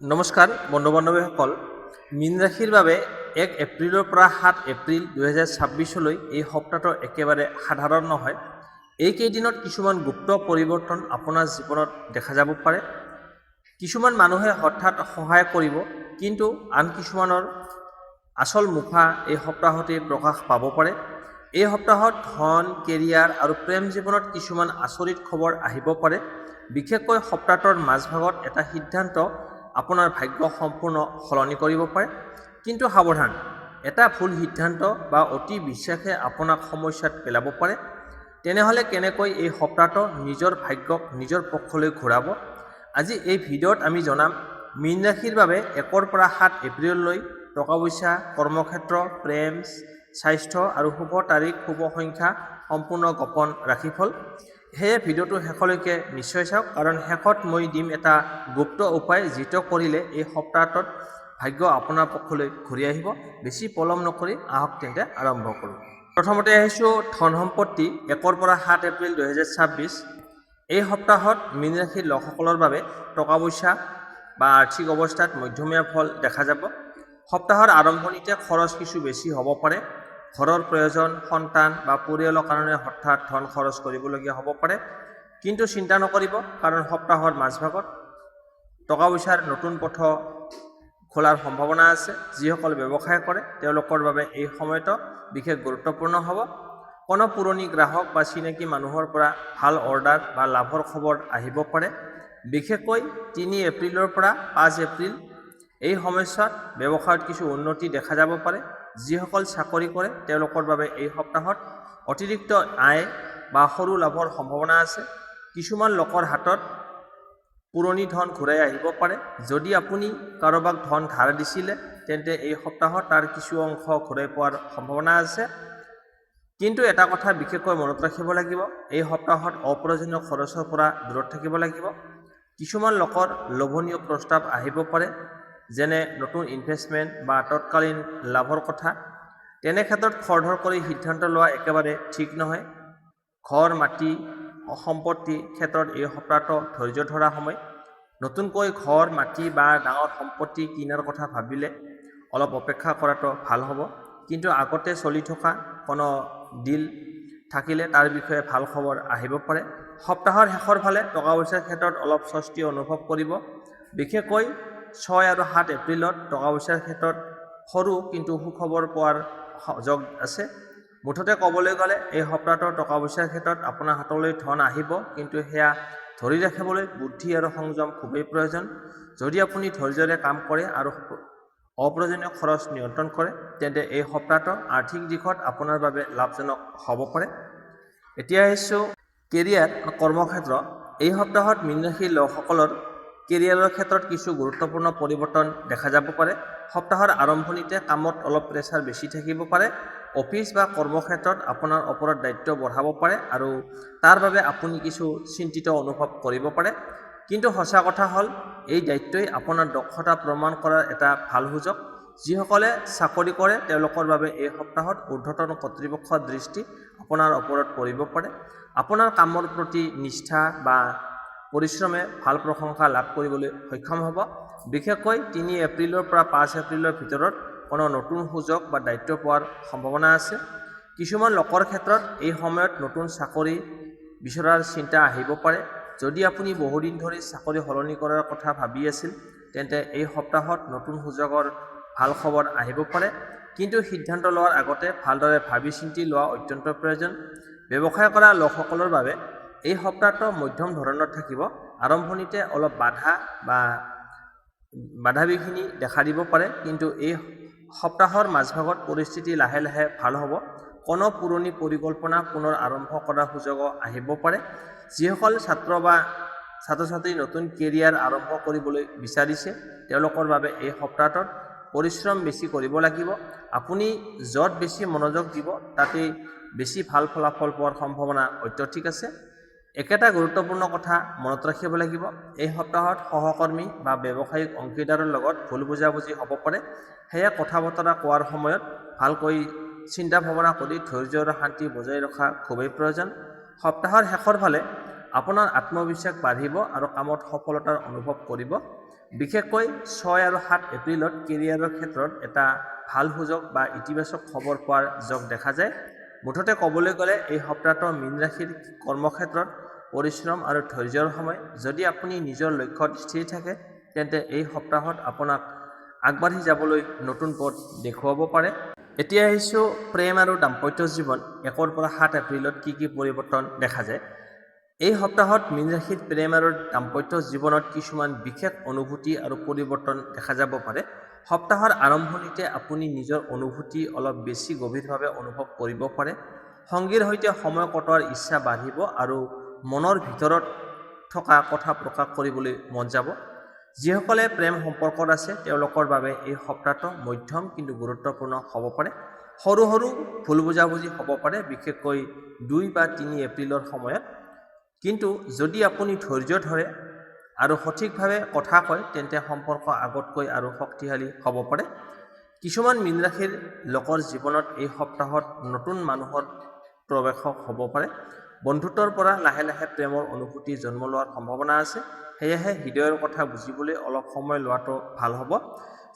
নমস্কাৰ বন্ধু বান্ধৱীসকল, মীন ৰাশিৰ বাবে 1 এপ্ৰিলৰ পৰা 7 এপ্ৰিল 2026লৈ এই সপ্তাহটো একেবাৰে সাধাৰণ নহয়। এইকেইদিনত কিছুমান গুপ্ত পৰিৱৰ্তন আপোনাৰ জীৱনত দেখা যাব পাৰে। কিছুমান মানুহে হঠাৎ সহায় কৰিব, কিন্তু আন কিছুমানৰ আচল মুখা এই সপ্তাহতে প্ৰকাশ পাব পাৰে। এই সপ্তাহত ধন, কেৰিয়াৰ আৰু প্ৰেম জীৱনত কিছুমান আচৰিত খবৰ আহিব পাৰে। বিশেষকৈ সপ্তাহটোৰ মাজভাগত এটা সিদ্ধান্ত আপোনাৰ ভাগ্য সম্পূৰ্ণ সলনি কৰিব পাৰে। কিন্তু সাৱধান, এটা ভুল সিদ্ধান্ত বা অতি বিশ্বাসে আপোনাক সমস্যাত পেলাব পাৰে। তেনেহ'লে কেনেকৈ এই সপ্তাহটো নিজৰ ভাগ্যক নিজৰ পক্ষলৈ ঘূৰাব? আজি এই ভিডিঅ'ত আমি জনাম মীন ৰাশিৰ বাবে 1 পৰা 7 এপ্ৰিললৈ টকা পইচা, কৰ্মক্ষেত্ৰ, প্ৰেম, স্বাস্থ্য আৰু শুভ তাৰিখ, শুভ সংখ্যা সম্পূৰ্ণ গোপন ৰাশিফল। সেয়ে ভিডিঅ'টো শেষলৈকে নিশ্চয় চাওক, কাৰণ শেষত মই দিম এটা গুপ্ত উপায়, যিটো কৰিলে এই সপ্তাহটোত ভাগ্য আপোনাৰ পক্ষলৈ ঘূৰি আহিব। বেছি পলম নকৰি আহক তেন্তে আৰম্ভ কৰোঁ। প্ৰথমতে আহিছোঁ ধন সম্পত্তি 1 পৰা 7 এপ্ৰিল 2026। এই সপ্তাহত মীন ৰাশিৰ লোকসকলৰ বাবে টকা পইচা বা আৰ্থিক অৱস্থাত মধ্যমীয়া ফল দেখা যাব। সপ্তাহৰ আৰম্ভণিতে খৰচ কিছু বেছি হ'ব পাৰে। ঘৰৰ প্ৰয়োজন, সন্তান বা পৰিয়ালৰ কাৰণে হঠাৎ ধন খৰচ কৰিবলগীয়া হ'ব পাৰে। কিন্তু চিন্তা নকৰিব, কাৰণ সপ্তাহৰ মাজভাগত টকা পইচাৰ নতুন পথ খোলাৰ সম্ভাৱনা আছে। যিসকল ব্যৱসায় কৰে তেওঁলোকৰ বাবে এই সময়টো বিশেষ গুৰুত্বপূৰ্ণ হ'ব। কোনো পুৰণি গ্ৰাহক বা চিনাকি মানুহৰ পৰা ভাল অৰ্ডাৰ বা লাভৰ খবৰ আহিব পাৰে। বিশেষকৈ 3 এপ্ৰিলৰ পৰা 5 এপ্ৰিল এই সময়ছোৱাত ব্যৱসায়ত কিছু উন্নতি দেখা যাব পাৰে। যিসকল চাকৰি কৰে তেওঁলোকৰ বাবে এই সপ্তাহত অতিৰিক্ত আয় বা সৰু লাভৰ সম্ভাৱনা আছে। কিছুমান লোকৰ হাতত পুৰণি ধন ঘূৰাই আহিব পাৰে। যদি আপুনি কাৰোবাক ধন ধাৰ দিছিলে, তেন্তে এই সপ্তাহত তাৰ কিছু অংশ ঘূৰাই পোৱাৰ সম্ভাৱনা আছে। কিন্তু এটা কথা বিশেষকৈ মনত ৰাখিব লাগিব, এই সপ্তাহত অপ্ৰয়োজনীয় খৰচৰ পৰা দূৰত থাকিব লাগিব। কিছুমান লোকৰ লোভনীয় প্ৰস্তাৱ আহিব পাৰে, যেনে নতুন ইনভেষ্টমেণ্ট বা তৎকালীন লাভৰ কথা। তেনে ক্ষেত্ৰত খৰধৰ কৰি সিদ্ধান্ত লোৱা একেবাৰে ঠিক নহয়। ঘৰ, মাটি, সম্পত্তি ক্ষেত্ৰত এই সপ্তাহটো ধৈৰ্য ধৰা সময়। নতুনকৈ ঘৰ, মাটি বা ডাঙৰ সম্পত্তি কিনাৰ কথা ভাবিলে অলপ অপেক্ষা কৰাটো ভাল হ'ব। কিন্তু আগতে চলি থকা কোনো ডিল থাকিলে তাৰ বিষয়ে ভাল খবৰ আহিব পাৰে। সপ্তাহৰ শেষৰ ফালে টকা পইচাৰ ক্ষেত্ৰত অলপ স্বস্তি অনুভৱ কৰিব। বিশেষকৈ 6 আৰু 7 এপ্ৰিলত টকা পইচাৰ ক্ষেত্ৰত সৰু কিন্তু সুখবৰ পোৱাৰ যোগ আছে। মুঠতে ক'বলৈ গ'লে এই সপ্তাহটো টকা পইচাৰ ক্ষেত্ৰত আপোনাৰ হাতলৈ ধন আহিব, কিন্তু সেয়া ধৰি ৰাখিবলৈ বুদ্ধি আৰু সংযম খুবেই প্ৰয়োজন। যদি আপুনি ধৈৰ্যৰে কাম কৰে আৰু অপ্ৰয়োজনীয় খৰচ নিয়ন্ত্ৰণ কৰে, তেন্তে এই সপ্তাহটো আৰ্থিক দিশত আপোনাৰ বাবে লাভজনক হ'ব পাৰে। এতিয়া আহিছোঁ কেৰিয়াৰ, কৰ্মক্ষেত্ৰ। এই সপ্তাহত মীন ৰাশিৰ লোকসকলৰ কেৰিয়াৰৰ ক্ষেত্ৰত কিছু গুৰুত্বপূৰ্ণ পৰিৱৰ্তন দেখা যাব পাৰে। সপ্তাহৰ আৰম্ভণিতে কামত অলপ প্ৰেছাৰ বেছি থাকিব পাৰে। অফিচ বা কৰ্মক্ষেত্ৰত আপোনাৰ ওপৰত দায়িত্ব বঢ়াব পাৰে আৰু তাৰ বাবে আপুনি কিছু চিন্তিত অনুভৱ কৰিব পাৰে। কিন্তু সঁচা কথা হ'ল, এই দায়িত্বই আপোনাৰ দক্ষতা প্ৰমাণ কৰাৰ এটা ভাল সুযোগ। যিসকলে চাকৰি কৰে তেওঁলোকৰ বাবে এই সপ্তাহত ঊৰ্ধ্বতন কৰ্তৃপক্ষৰ দৃষ্টি আপোনাৰ ওপৰত পৰিব পাৰে। আপোনাৰ কামৰ প্ৰতি নিষ্ঠা বা পৰিশ্ৰমে ভাল প্ৰশংসা লাভ কৰিবলৈ সক্ষম হ'ব। বিশেষকৈ 3 এপ্ৰিলৰ পৰা 5 এপ্ৰিলৰ ভিতৰত কোনো নতুন সুযোগ বা দায়িত্ব পোৱাৰ সম্ভাৱনা আছে। কিছুমান লোকৰ ক্ষেত্ৰত এই সময়ত নতুন চাকৰি বিচৰাৰ চিন্তা আহিব পাৰে। যদি আপুনি বহুদিন ধৰি চাকৰি সলনি কৰাৰ কথা ভাবি আছিল, তেন্তে এই সপ্তাহত নতুন সুযোগৰ ভাল খবৰ আহিব পাৰে। কিন্তু সিদ্ধান্ত লোৱাৰ আগতে ভালদৰে ভাবি চিন্তি লোৱা অত্যন্ত প্ৰয়োজন। ব্যৱসায় কৰা লোকসকলৰ বাবে এই সপ্তাহটো মধ্যম ধৰণৰ থাকিব। আৰম্ভণিতে অলপ বাধা বিঘিনি দেখা দিব পাৰে, কিন্তু এই সপ্তাহৰ মাজভাগত পৰিস্থিতি লাহে লাহে ভাল হ'ব। কোনো পুৰণি পৰিকল্পনা পুনৰ আৰম্ভ কৰাৰ সুযোগো আহিব পাৰে। যিসকল ছাত্ৰ বা ছাত্ৰ-ছাত্ৰী নতুন কেৰিয়াৰ আৰম্ভ কৰিবলৈ বিচাৰিছে, তেওঁলোকৰ বাবে এই সপ্তাহটোত পৰিশ্ৰম বেছি কৰিব লাগিব। আপুনি য'ত বেছি মনোযোগ দিব, তাতেই বেছি ভাল ফলাফল পোৱাৰ সম্ভাৱনা অত্যধিক আছে। একেটা গুৰুত্বপূৰ্ণ কথা মনত ৰাখিব লাগিব, এই সপ্তাহত সহকৰ্মী বা ব্যৱসায়িক অংশীদাৰৰ লগত ভুল বুজাবুজি হ'ব পাৰে। সেয়ে কথা বতৰা কোৱাৰ সময়ত ভালকৈ চিন্তা ভাৱনা কৰি ধৈৰ্য আৰু শান্তি বজাই ৰখা খুবেই প্ৰয়োজন। সপ্তাহৰ শেষৰ ফালে আপোনাৰ আত্মবিশ্বাস বাঢ়িব আৰু কামত সফলতাৰ অনুভৱ কৰিব। বিশেষকৈ 6 আৰু 7 এপ্ৰিলত কেৰিয়াৰৰ ক্ষেত্ৰত এটা ভাল সুযোগ বা ইতিবাচক খবৰ পোৱাৰ যোগ দেখা যায়। মুঠতে ক'বলৈ গ'লে এই সপ্তাহটো মীন ৰাশিৰ কৰ্মক্ষেত্ৰত পৰিশ্ৰম আৰু ধৈৰ্যৰ সময়। যদি আপুনি নিজৰ লক্ষ্যত স্থিৰ থাকে তেন্তে এই সপ্তাহত আপোনাক আগবাঢ়ি যাবলৈ নতুন পথ দেখুৱাব পাৰে। এতিয়া আহিছোঁ প্ৰেম আৰু দাম্পত্য জীৱন 1 পৰা 7 এপ্ৰিলত কি পৰিৱৰ্তন দেখা যায়। এই সপ্তাহত মীন ৰাশিত প্ৰেম আৰু দাম্পত্য জীৱনত কিছুমান বিশেষ অনুভূতি আৰু পৰিৱৰ্তন দেখা যাব পাৰে। সপ্তাহৰ আৰম্ভণিতে আপুনি নিজৰ অনুভূতি অলপ বেছি গভীৰভাৱে অনুভৱ কৰিব পাৰে। সংগীৰ সৈতে সময় কটোৱাৰ ইচ্ছা বাঢ়িব আৰু মনৰ ভিতৰত থকা কথা প্ৰকাশ কৰিবলৈ মন যাব। যিসকলে প্ৰেম সম্পৰ্কত আছে তেওঁলোকৰ বাবে এই সপ্তাহটো মধ্যম কিন্তু গুৰুত্বপূৰ্ণ হ'ব পাৰে। সৰু সৰু ভুল বুজাবুজি হ'ব পাৰে, বিশেষকৈ 2 বা 3 এপ্ৰিলৰ সময়ত। কিন্তু যদি আপুনি ধৈৰ্য ধৰে আৰু সঠিকভাৱে কথা কয় তেন্তে সম্পৰ্ক আগতকৈ আৰু শক্তিশালী হ'ব পাৰে। কিছুমান মীন ৰাশিৰ লোকৰ জীৱনত এই সপ্তাহত নতুন মানুহৰ প্ৰৱেশ হ'ব পাৰে। বন্ধুত্বৰ পৰা লাহে লাহে প্ৰেমৰ অনুভূতি জন্ম লোৱাৰ সম্ভাৱনা আছে। সেয়েহে হৃদয়ৰ কথা বুজিবলৈ অলপ সময় লোৱাটো ভাল হ'ব।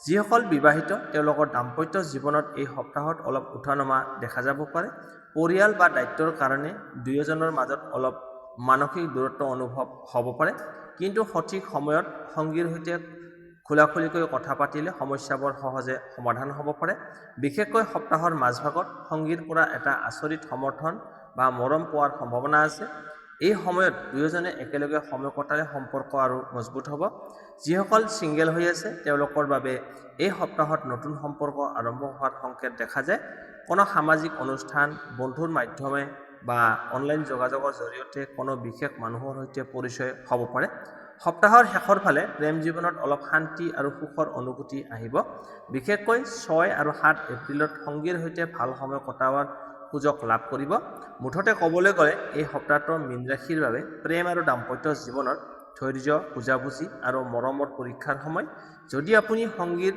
যিসকল বিবাহিত তেওঁলোকৰ দাম্পত্য জীৱনত এই সপ্তাহত অলপ উঠা-নমা দেখা যাব পাৰে। পৰিয়াল বা দায়িত্বৰ কাৰণে দুয়োজনৰ মাজত অলপ মানসিক দূৰত্ব অনুভৱ হ'ব পাৰে। কিন্তু সঠিক সময়ত সংগীৰ সৈতে খোলাখুলিকৈ কথা পাতিলে সমস্যাবোৰ সহজে সমাধান হ'ব পাৰে। বিশেষকৈ সপ্তাহৰ মাজভাগত সংগীৰ পৰা এটা আচৰিত সমৰ্থন বা মৰম পোৱাৰ সম্ভাৱনা আছে। এই সময়ত দুয়োজনে একেলগে সময় কটালে সম্পৰ্ক আৰু মজবুত হ'ব। যিসকল ছিংগেল হৈ আছে তেওঁলোকৰ বাবে এই সপ্তাহত নতুন সম্পৰ্ক আৰম্ভ হোৱাৰ সংকেত দেখা যায়। কোনো সামাজিক অনুষ্ঠান, বন্ধুৰ মাধ্যমে বা অনলাইন যোগাযোগৰ জৰিয়তে কোনো বিশেষ মানুহৰ সৈতে পৰিচয় হ'ব পাৰে। সপ্তাহৰ শেষৰ ফালে প্ৰেম জীৱনত অলপ শান্তি আৰু সুখৰ অনুভূতি আহিব। বিশেষকৈ 6 আৰু 7 এপ্ৰিলত সংগীৰ সৈতে ভাল সময় কটোৱাৰ সুযোগ লাভ কৰিব। মুঠতে ক'বলৈ গ'লে এই সপ্তাহটো মীন ৰাশিৰ বাবে প্ৰেম আৰু দাম্পত্য জীৱনত ধৈৰ্য, বুজাবুজি আৰু মৰমৰ পৰীক্ষাৰ সময়। যদি আপুনি সংগীৰ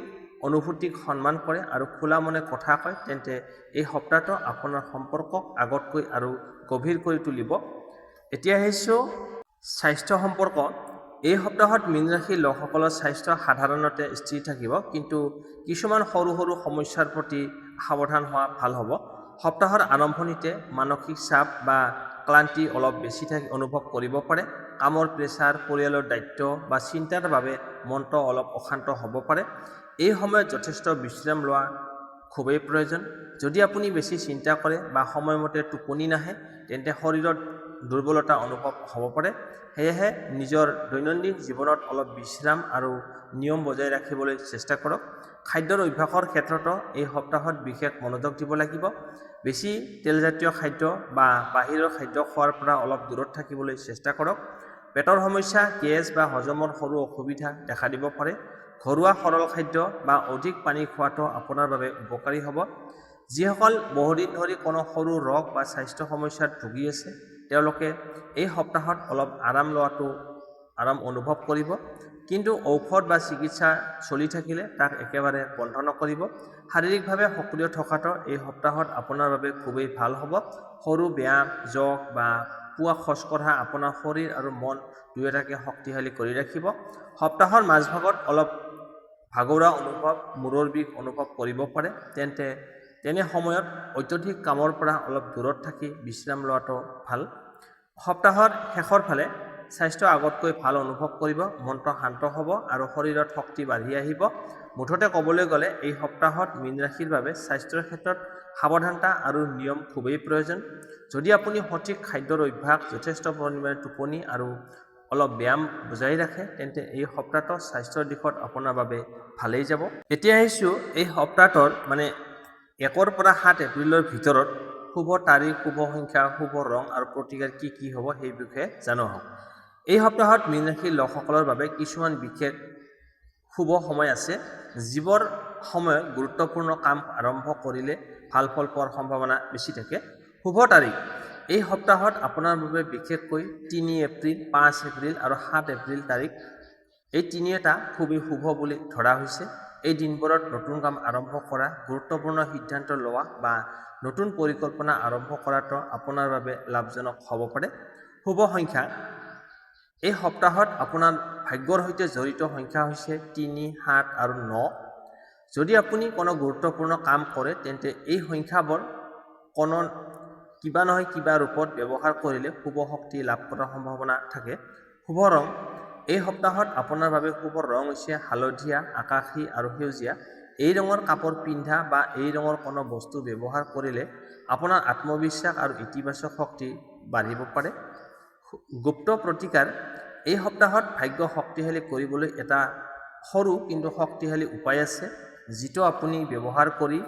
অনুভূতিক সন্মান কৰে আৰু খোলা মনে কথা কয় তেন্তে এই সপ্তাহটো আপোনাৰ সম্পৰ্কক আগতকৈ আৰু গভীৰ কৰি তুলিব। এতিয়া আহিছোঁ স্বাস্থ্য সম্পৰ্ক। এই সপ্তাহত মীন ৰাশিৰ লোকসকলৰ স্বাস্থ্য সাধাৰণতে স্থিৰ থাকিব, কিন্তু কিছুমান সৰু সৰু সমস্যাৰ প্ৰতি সাৱধান হোৱা ভাল হ'ব। সপ্তাহৰ আৰম্ভণিতে মানসিক চাপ বা ক্লান্তি অলপ বেছি অনুভৱ কৰিব পাৰে। কামৰ প্ৰেছাৰ, পৰিয়ালৰ দায়িত্ব বা চিন্তাৰ বাবে মনটো অলপ অশান্ত হ'ব পাৰে। এই সময়ত যথেষ্ট বিশ্ৰাম লোৱা খুবেই প্ৰয়োজন। যদি আপুনি বেছি চিন্তা কৰে বা সময়মতে টোপনি নাহে তেন্তে শৰীৰত দুৰ্বলতা অনুভৱ হ'ব পাৰে। সেয়েহে নিজৰ দৈনন্দিন জীৱনত অলপ বিশ্ৰাম আৰু নিয়ম বজাই ৰাখিবলৈ চেষ্টা কৰক। খাদ্যৰ অভ্যাসৰ ক্ষেত্ৰতো এই সপ্তাহত বিশেষ মনোযোগ দিব লাগিব। বেছি তেলজাতীয় খাদ্য বা বাহিৰৰ খাদ্য খোৱাৰ পৰা অলপ দূৰত থাকিবলৈ চেষ্টা কৰক। পেটৰ সমস্যা, গেছ বা হজমৰ সৰু অসুবিধা দেখা দিব পাৰে। ঘৰুৱা সৰল খাদ্য বা অধিক পানী খোৱাটো আপোনাৰ বাবে উপকাৰী হ'ব। যিসকল বহুদিন ধৰি কোনো সৰু ৰোগ বা স্বাস্থ্য সমস্যাত ভুগি আছে তেওঁলোকে এই সপ্তাহত অলপ আৰাম অনুভৱ কৰিব, কিন্তু ঔষধ বা চিকিৎসা চলি থাকিলে তাক একেবাৰে বন্ধ নকৰিব। শাৰীৰিকভাৱে সক্ৰিয় থকাটো এই সপ্তাহত আপোনাৰ বাবে খুবেই ভাল হ'ব। সৰু ব্যায়াম, যোগ বা পুৱা খোজ কঢ়া আপোনাৰ শৰীৰ আৰু মন দুয়োটাকে শক্তিশালী কৰি ৰাখিব। সপ্তাহৰ মাজভাগত অলপ ভাগৰুৱা অনুভৱ, মূৰৰ বিষ অনুভৱ কৰিব পাৰে। তেনে সময়ত অত্যধিক কামৰ পৰা অলপ দূৰত থাকি বিশ্ৰাম লোৱাটো ভাল। সপ্তাহৰ শেষৰ ফালে স্বাস্থ্য আগতকৈ ভাল অনুভৱ কৰিব, মনটো শান্ত হ'ব আৰু শৰীৰত শক্তি বাঢ়ি আহিব। মুঠতে ক'বলৈ গ'লে এই সপ্তাহত মীন ৰাশিৰ বাবে স্বাস্থ্যৰ ক্ষেত্ৰত সাৱধানতা আৰু নিয়ম খুবেই প্ৰয়োজন। যদি আপুনি সঠিক খাদ্যৰ অভ্যাস, যথেষ্ট পৰিমাণে টোপনি আৰু অলপ ব্যায়াম বজাই ৰাখে তেন্তে এই সপ্তাহটো স্বাস্থ্যৰ দিশত আপোনাৰ বাবে ভালেই যাব। এতিয়া আহিছোঁ এই সপ্তাহটোৰ 1 পৰা 7 এপ্ৰিলৰ ভিতৰত শুভ তাৰিখ, শুভ সংখ্যা, শুভ ৰং আৰু প্ৰতিকাৰ কি হ'ব সেই বিষয়ে জানো আহক। এই সপ্তাহত মীন ৰাশিৰ লোকসকলৰ বাবে কিছুমান বিশেষ শুভ সময় আছে, যিবোৰ সময়ত গুৰুত্বপূৰ্ণ কাম আৰম্ভ কৰিলে ভাল ফল পোৱাৰ সম্ভাৱনা বেছি থাকে। শুভ তাৰিখ এই সপ্তাহত আপোনাৰ বাবে বিশেষকৈ 3 এপ্ৰিল, 5 এপ্ৰিল আৰু 7 এপ্ৰিল তাৰিখ, এই তিনিটা খুবেই শুভ বুলি ধৰা হৈছে। এই দিনবোৰত নতুন কাম আৰম্ভ কৰা, গুৰুত্বপূৰ্ণ সিদ্ধান্ত লোৱা বা নতুন পৰিকল্পনা আৰম্ভ কৰাটো আপোনাৰ বাবে লাভজনক হ'ব পাৰে। শুভ সংখ্যা এই সপ্তাহত আপোনাৰ ভাগ্যৰ সৈতে জড়িত সংখ্যা হৈছে 3, 7 আৰু 9। যদি আপুনি কোনো গুৰুত্বপূৰ্ণ কাম কৰে তেন্তে এই সংখ্যাবোৰ কোনো কিবা নহয় কিবা ৰূপত ব্যৱহাৰ কৰিলে শুভ শক্তি লাভ কৰাৰ সম্ভাৱনা থাকে। শুভ ৰং এই সপ্তাহত আপোনাৰ বাবে শুভ ৰং হৈছে হালধীয়া, আকাশী আৰু সেউজীয়া। এই ৰঙৰ কাপোৰ পিন্ধা বা এই ৰঙৰ কোনো বস্তু ব্যৱহাৰ কৰিলে আপোনাৰ আত্মবিশ্বাস আৰু ইতিবাচক শক্তি বাঢ়িব পাৰে। গুপ্ত প্ৰতিকাৰ এই সপ্তাহত ভাগ্য শক্তিশালী কৰিবলৈ এটা সৰু কিন্তু শক্তিশালী উপায় আছে, যিটো আপুনি ব্যৱহাৰ কৰি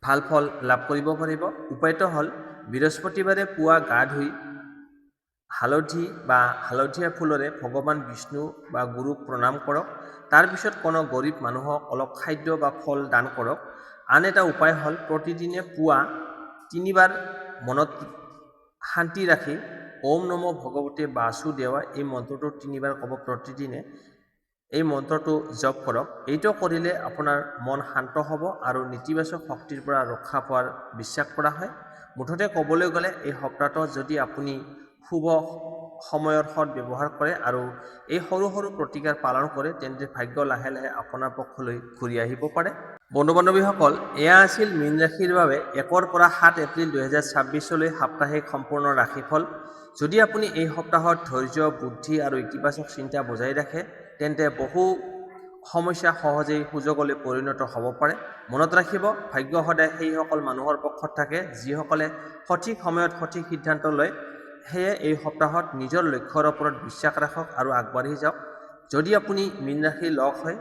ভাল ফল লাভ কৰিব পাৰিব। উপায়টো হ'ল বৃহস্পতিবাৰে পুৱা গা ধুই হালধি বা হালধীয়া ফুলৰে ভগৱান বিষ্ণু বা গুৰুক প্ৰণাম কৰক। তাৰপিছত কোনো গৰীব মানুহক অলপ খাদ্য বা ফল দান কৰক। আন এটা উপায় হ'ল প্ৰতিদিনে পুৱা 3 বাৰ মনত শান্তি ৰাখি ওম নমো ভগৱতে বাসুদেৱা এই মন্ত্ৰটো 3 বাৰ ক'ব প্ৰতিদিনে। এই মন্ত্ৰটো জপ কৰক। এইটো কৰিলে আপোনাৰ মন শান্ত হ'ব আৰু নেতিবাচক শক্তিৰ পৰা ৰক্ষা পোৱাৰ বিশ্বাস কৰা হয়। মুঠতে ক'বলৈ গ'লে এই সপ্তাহত যদি আপুনি শুভ সময়ৰ সৎ ব্যৱহাৰ কৰে আৰু এই সৰু সৰু প্ৰতিকাৰ পালন কৰে তেন্তে ভাগ্য লাহে লাহে আপোনাৰ পক্ষলৈ ঘূৰি আহিব পাৰে। বন্ধু বান্ধৱীসকল, এয়া আছিল মীন ৰাশিৰ বাবে 1 পৰা 7 এপ্ৰিল 2026লৈ সাপ্তাহিক সম্পূৰ্ণ ৰাশিফল। যদি আপুনি এই সপ্তাহত ধৈৰ্য, বুদ্ধি আৰু ইতিবাচক চিন্তা বজাই ৰাখে তেন্তে বহু সমস্যা সহজেই সুযোগলৈ পৰিণত হ'ব পাৰে। মনত ৰাখিব, ভাগ্য সদায় সেইসকল মানুহৰ পক্ষত থাকে যিসকলে সঠিক সময়ত সঠিক সিদ্ধান্ত লয়। সেয়ে এই সপ্তাহত নিজৰ লক্ষ্যৰ ওপৰত বিশ্বাস ৰাখক আৰু আগবাঢ়ি যাওক। যদি আপুনি মীন ৰাশিৰ লগ হয়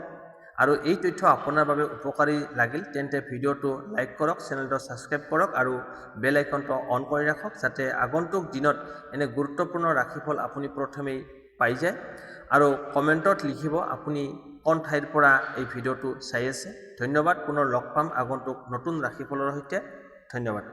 আৰু এই তথ্য আপোনাৰ বাবে উপকাৰী লাগিল তেন্তে ভিডিঅ'টো লাইক কৰক, চেনেলটো ছাবস্ক্ৰাইব কৰক আৰু বেল আইকনটো অন কৰি ৰাখক, যাতে আগন্তুক দিনত এনে গুৰুত্বপূৰ্ণ ৰাশিফল আপুনি প্ৰথমেই পাই যায়। আৰু কমেণ্টত লিখিব আপুনি কোন ঠাইৰ পৰা এই ভিডিঅ'টো চাই আছে। ধন্যবাদ। পুনৰ লগ পাম আগন্তুক নতুন ৰাশিফলৰ সৈতে। ধন্যবাদ।